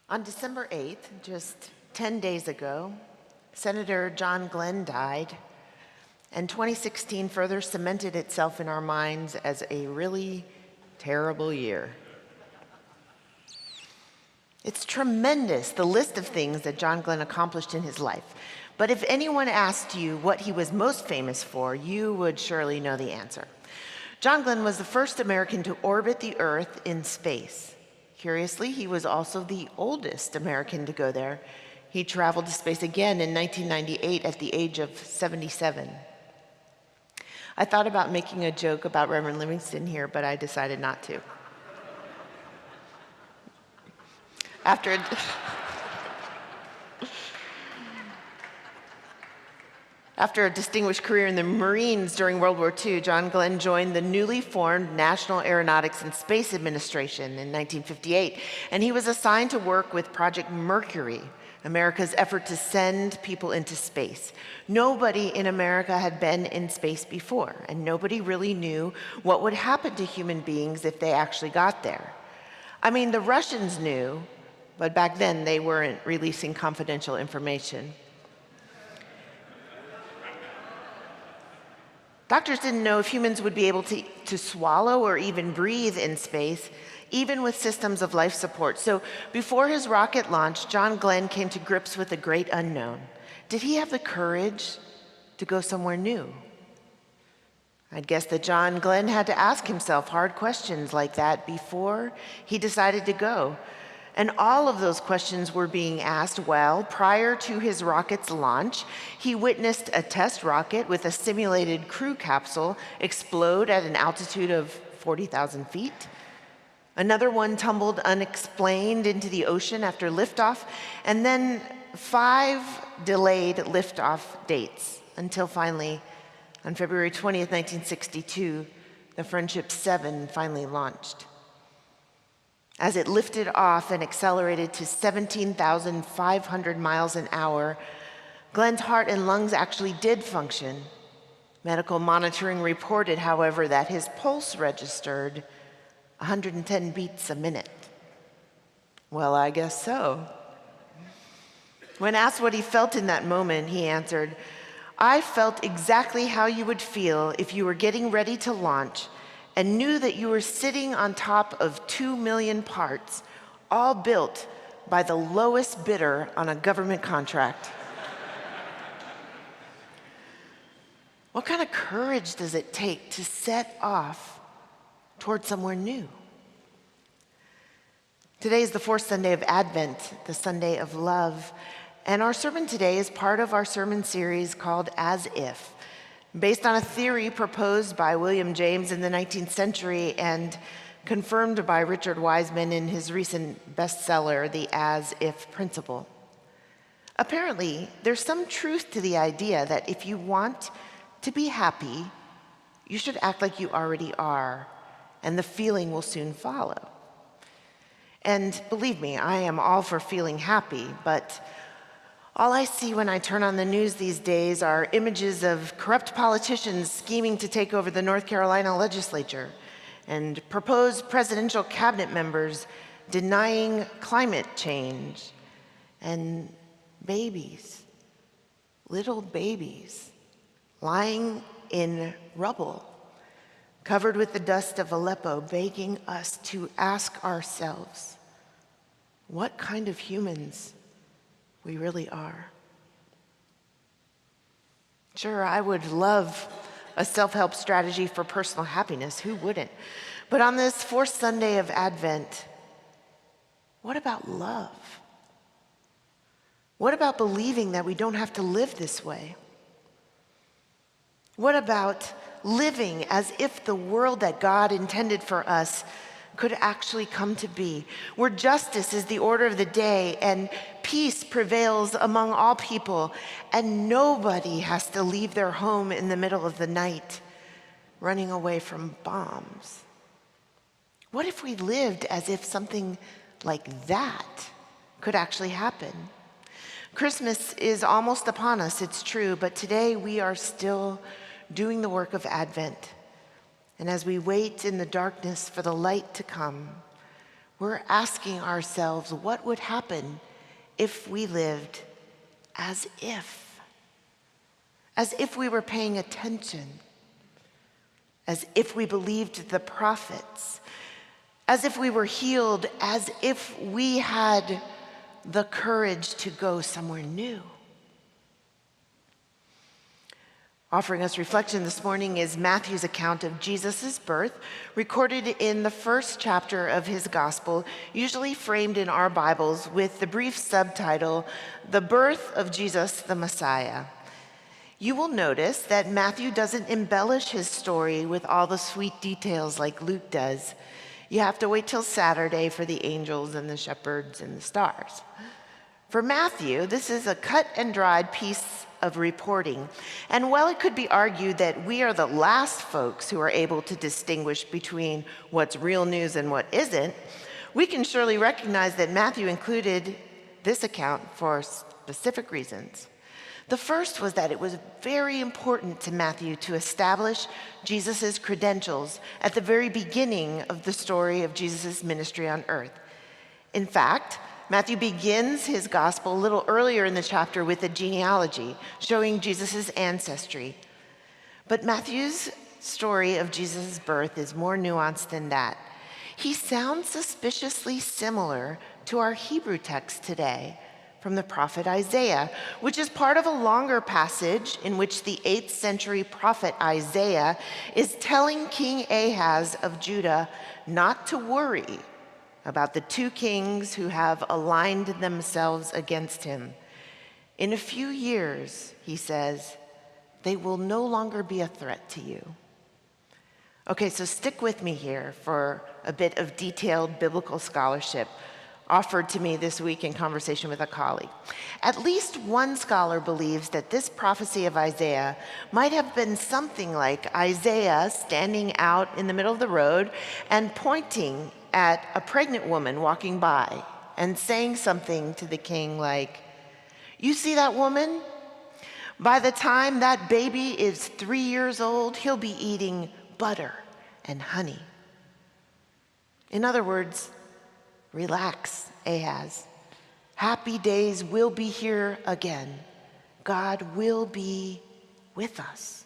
On December 8th, just 10 days ago, Senator John Glenn died, and 2016 further cemented itself in our minds as a really terrible year. It's tremendous, the list of things that John Glenn accomplished in his life. But if anyone asked you what he was most famous for, you would surely know the answer. John Glenn was the first American to orbit the Earth in space. Curiously, he was also the oldest American to go there. He traveled to space again in 1998 at the age of 77. I thought about making a joke about Reverend Livingston here, but I decided not to. After a distinguished career in the Marines during World War II, John Glenn joined the newly formed National Aeronautics and Space Administration in 1958, and he was assigned to work with Project Mercury, America's effort to send people into space. Nobody in America had been in space before, and nobody really knew what would happen to human beings if they actually got there. I mean, the Russians knew, but back then they weren't releasing confidential information. Doctors didn't know if humans would be able to swallow or even breathe in space, even with systems of life support. So before his rocket launch, John Glenn came to grips with the great unknown. Did he have the courage to go somewhere new? I'd guess that John Glenn had to ask himself hard questions like that before he decided to go. And all of those questions were being asked while, prior to his rocket's launch, he witnessed a test rocket with a simulated crew capsule explode at an altitude of 40,000 feet. Another one tumbled unexplained into the ocean after liftoff, and then 5 delayed liftoff dates until finally, on February 20th, 1962, the Friendship 7 finally launched. As it lifted off and accelerated to 17,500 miles an hour, Glenn's heart and lungs actually did function. Medical monitoring reported, however, that his pulse registered 110 beats a minute. Well, I guess so. When asked what he felt in that moment, he answered, "I felt exactly how you would feel if you were getting ready to launch and knew that you were sitting on top of 2 million parts, all built by the lowest bidder on a government contract." What kind of courage does it take to set off toward somewhere new? Today is the fourth Sunday of Advent, the Sunday of love, and our sermon today is part of our sermon series called As If, based on a theory proposed by William James in the 19th century and confirmed by Richard Wiseman in his recent bestseller, The As If Principle. Apparently, there's some truth to the idea that if you want to be happy, you should act like you already are, and the feeling will soon follow. And believe me, I am all for feeling happy, but all I see when I turn on the news these days are images of corrupt politicians scheming to take over the North Carolina legislature and proposed presidential cabinet members denying climate change, and babies, little babies, lying in rubble, covered with the dust of Aleppo, begging us to ask ourselves what kind of humans we really are. Sure, I would love a self-help strategy for personal happiness. Who wouldn't? But on this fourth Sunday of Advent, what about love? What about believing that we don't have to live this way? What about living as if the world that God intended for us could actually come to be, where justice is the order of the day and peace prevails among all people, and nobody has to leave their home in the middle of the night running away from bombs? What if we lived as if something like that could actually happen? Christmas is almost upon us, it's true, but today we are still doing the work of Advent. And as we wait in the darkness for the light to come, We're asking ourselves what would happen if we lived as if we were paying attention, as if we believed the prophets, as if we were healed, as if we had the courage to go somewhere new. Offering us reflection this morning is Matthew's account of Jesus' birth, recorded in the first chapter of his gospel, usually framed in our Bibles with the brief subtitle, The Birth of Jesus the Messiah. You will notice that Matthew doesn't embellish his story with all the sweet details like Luke does. You have to wait till Saturday for the angels and the shepherds and the stars. For Matthew, this is a cut and dried piece of reporting. And while it could be argued that we are the last folks who are able to distinguish between what's real news and what isn't, we can surely recognize that Matthew included this account for specific reasons. The first was that it was very important to Matthew to establish Jesus' credentials at the very beginning of the story of Jesus' ministry on earth. In fact, Matthew begins his gospel a little earlier in the chapter with a genealogy showing Jesus' ancestry. But Matthew's story of Jesus' birth is more nuanced than that. He sounds suspiciously similar to our Hebrew text today from the prophet Isaiah, which is part of a longer passage in which the 8th century prophet Isaiah is telling King Ahaz of Judah not to worry about the two kings who have aligned themselves against him. In a few years, he says, they will no longer be a threat to you. Okay, so stick with me here for a bit of detailed biblical scholarship offered to me this week in conversation with a colleague. At least one scholar believes that this prophecy of Isaiah might have been something like Isaiah standing out in the middle of the road and pointing at a pregnant woman walking by and saying something to the king like, "You see that woman? By the time that baby is 3 years old, he'll be eating butter and honey." In other words, relax, Ahaz. Happy days will be here again. God will be with us.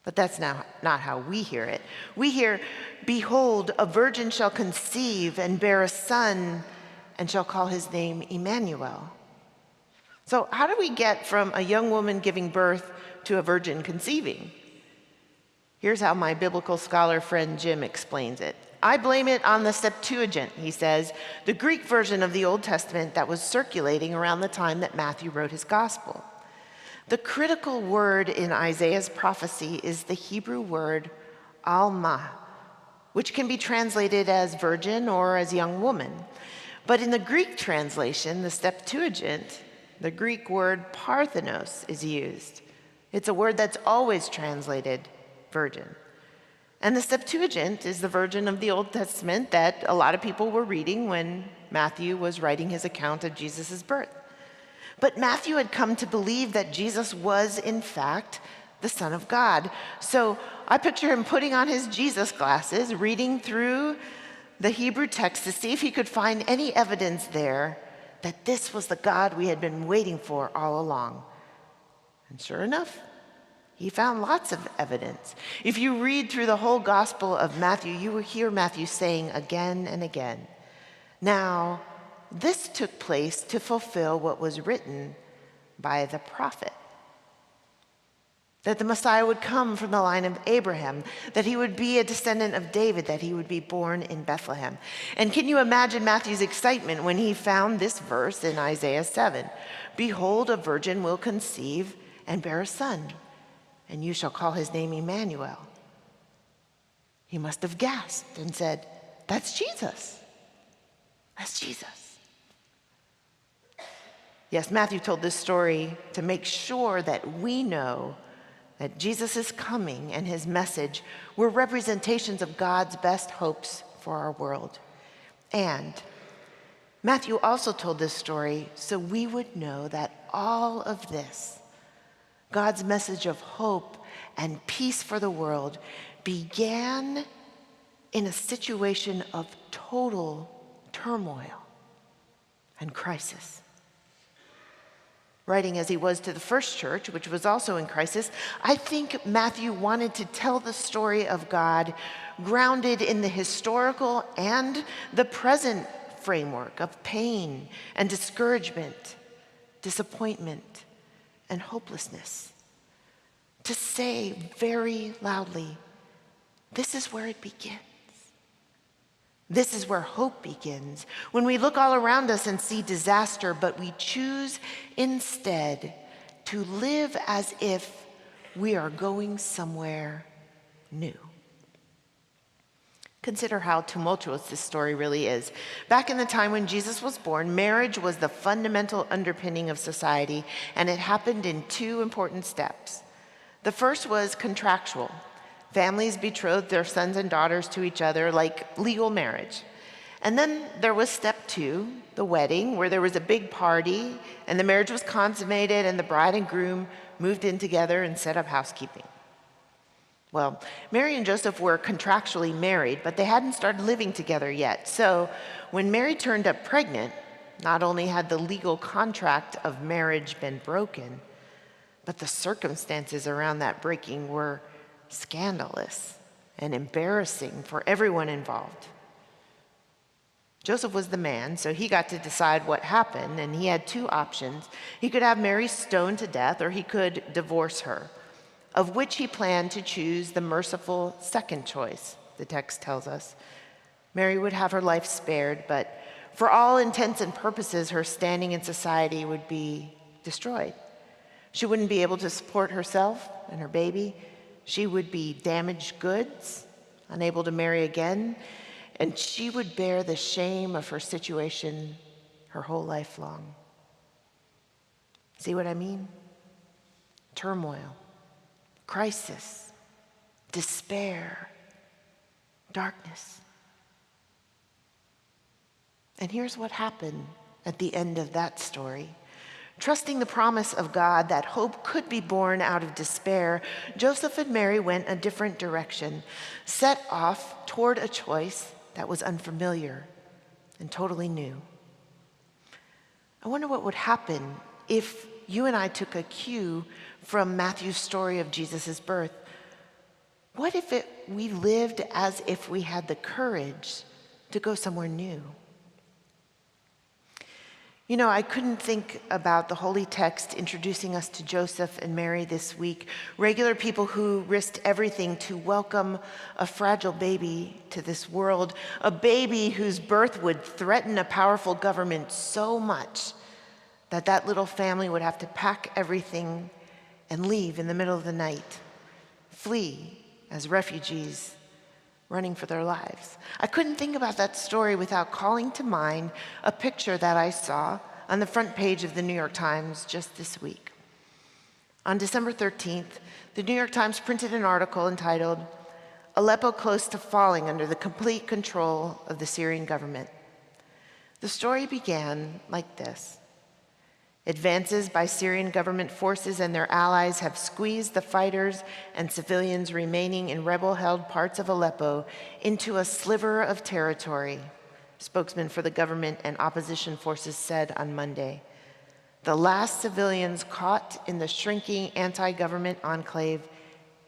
But that's not how we hear it. We hear, "Behold, a virgin shall conceive and bear a son and shall call his name Emmanuel." So how do we get from a young woman giving birth to a virgin conceiving? Here's how my biblical scholar friend Jim explains it. I blame it on the Septuagint, he says, the Greek version of the Old Testament that was circulating around the time that Matthew wrote his gospel. The critical word in Isaiah's prophecy is the Hebrew word alma, which can be translated as virgin or as young woman. But in the Greek translation, the Septuagint, the Greek word parthenos is used. It's a word that's always translated virgin. And the Septuagint is the version of the Old Testament that a lot of people were reading when Matthew was writing his account of Jesus' birth. But Matthew had come to believe that Jesus was, in fact, the Son of God. So I picture him putting on his Jesus glasses, reading through the Hebrew text to see if he could find any evidence there that this was the God we had been waiting for all along. And sure enough, he found lots of evidence. If you read through the whole Gospel of Matthew, you will hear Matthew saying again and again, "Now, this took place to fulfill what was written by the prophet, that the Messiah would come from the line of Abraham, that he would be a descendant of David, that he would be born in Bethlehem." And can you imagine Matthew's excitement when he found this verse in Isaiah 7? "Behold, a virgin will conceive and bear a son, and you shall call his name Emmanuel." He must have gasped and said, "That's Jesus. That's Jesus." Yes, Matthew told this story to make sure that we know that Jesus' coming and his message were representations of God's best hopes for our world. And Matthew also told this story so we would know that all of this, God's message of hope and peace for the world, began in a situation of total total turmoil and crisis. Writing as he was to the first church, which was also in crisis, I think Matthew wanted to tell the story of God grounded in the historical and the present framework of pain and discouragement, disappointment, and hopelessness. To say very loudly, this is where it begins. This is where hope begins. When we look all around us and see disaster, but we choose instead to live as if we are going somewhere new. Consider how tumultuous this story really is. Back in the time when Jesus was born, marriage was the fundamental underpinning of society, and it happened in two important steps. The first was contractual. Families betrothed their sons and daughters to each other like legal marriage. And then there was step two, the wedding, where there was a big party and the marriage was consummated and the bride and groom moved in together and set up housekeeping. Well, Mary and Joseph were contractually married, but they hadn't started living together yet. So when Mary turned up pregnant, not only had the legal contract of marriage been broken, but the circumstances around that breaking were scandalous and embarrassing for everyone involved. Joseph was the man, so he got to decide what happened, and he had two options. He could have Mary stoned to death, or he could divorce her, of which he planned to choose the merciful second choice, the text tells us. Mary would have her life spared, but for all intents and purposes, her standing in society would be destroyed. She wouldn't be able to support herself and her baby. She would be damaged goods, unable to marry again, and she would bear the shame of her situation her whole life long. See what I mean? Turmoil, crisis, despair, darkness. And here's what happened at the end of that story. Trusting the promise of God that hope could be born out of despair, Joseph and Mary went a different direction, set off toward a choice that was unfamiliar and totally new. I wonder what would happen if you and I took a cue from Matthew's story of Jesus' birth. What if we lived as if we had the courage to go somewhere new? You know, I couldn't think about the holy text introducing us to Joseph and Mary this week, regular people who risked everything to welcome a fragile baby to this world, a baby whose birth would threaten a powerful government so much that that little family would have to pack everything and leave in the middle of the night, flee as refugees, running for their lives. I couldn't think about that story without calling to mind a picture that I saw on the front page of the New York Times just this week. On December 13th, the New York Times printed an article entitled, "Aleppo Close to Falling Under the Complete Control of the Syrian Government." The story began like this. Advances by Syrian government forces and their allies have squeezed the fighters and civilians remaining in rebel-held parts of Aleppo into a sliver of territory, spokesman for the government and opposition forces said on Monday. The last civilians caught in the shrinking anti-government enclave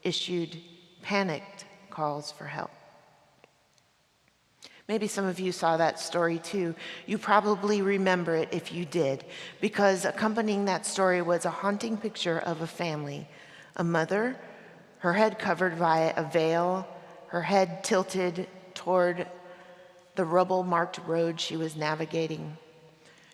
issued panicked calls for help. Maybe some of you saw that story too. You probably remember it if you did, because accompanying that story was a haunting picture of a family. A mother, her head covered by a veil, her head tilted toward the rubble-marked road she was navigating.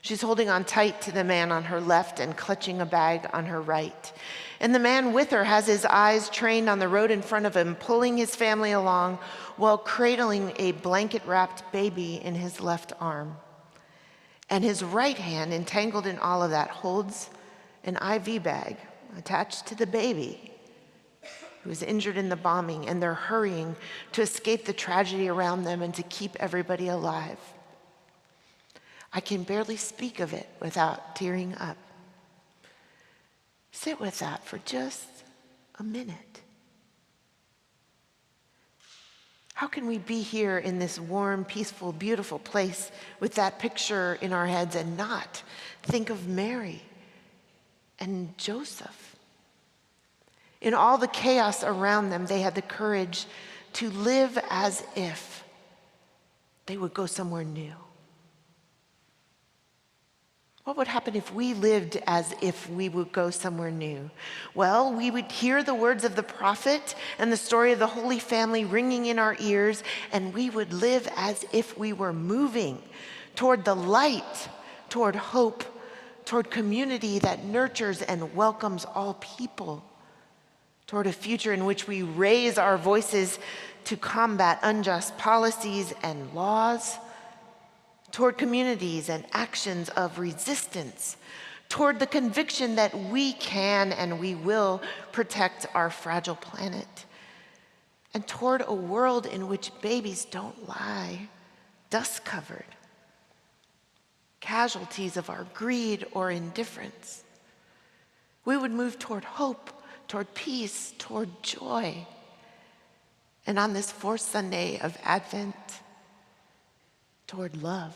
She's holding on tight to the man on her left and clutching a bag on her right. And the man with her has his eyes trained on the road in front of him, pulling his family along while cradling a blanket-wrapped baby in his left arm. And his right hand, entangled in all of that, holds an IV bag attached to the baby who was injured in the bombing, and they're hurrying to escape the tragedy around them and to keep everybody alive. I can barely speak of it without tearing up. Sit with that for just a minute. How can we be here in this warm, peaceful, beautiful place with that picture in our heads and not think of Mary and Joseph? In all the chaos around them, they had the courage to live as if they would go somewhere new. What would happen if we lived as if we would go somewhere new? Well, we would hear the words of the prophet and the story of the Holy Family ringing in our ears, and we would live as if we were moving toward the light, toward hope, toward community that nurtures and welcomes all people, toward a future in which we raise our voices to combat unjust policies and laws, toward communities and actions of resistance, toward the conviction that we can and we will protect our fragile planet, and toward a world in which babies don't lie, dust-covered, casualties of our greed or indifference. We would move toward hope, toward peace, toward joy. And on this fourth Sunday of Advent, toward love.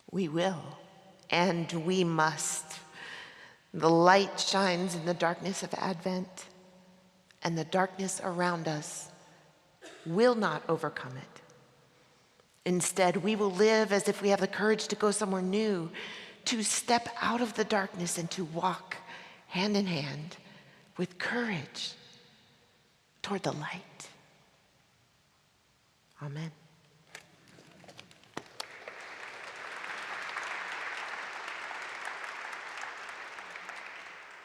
We will, and we must. The light shines in the darkness of Advent, and the darkness around us will not overcome it. Instead, we will live as if we have the courage to go somewhere new, to step out of the darkness and to walk hand in hand with courage toward the light. Amen.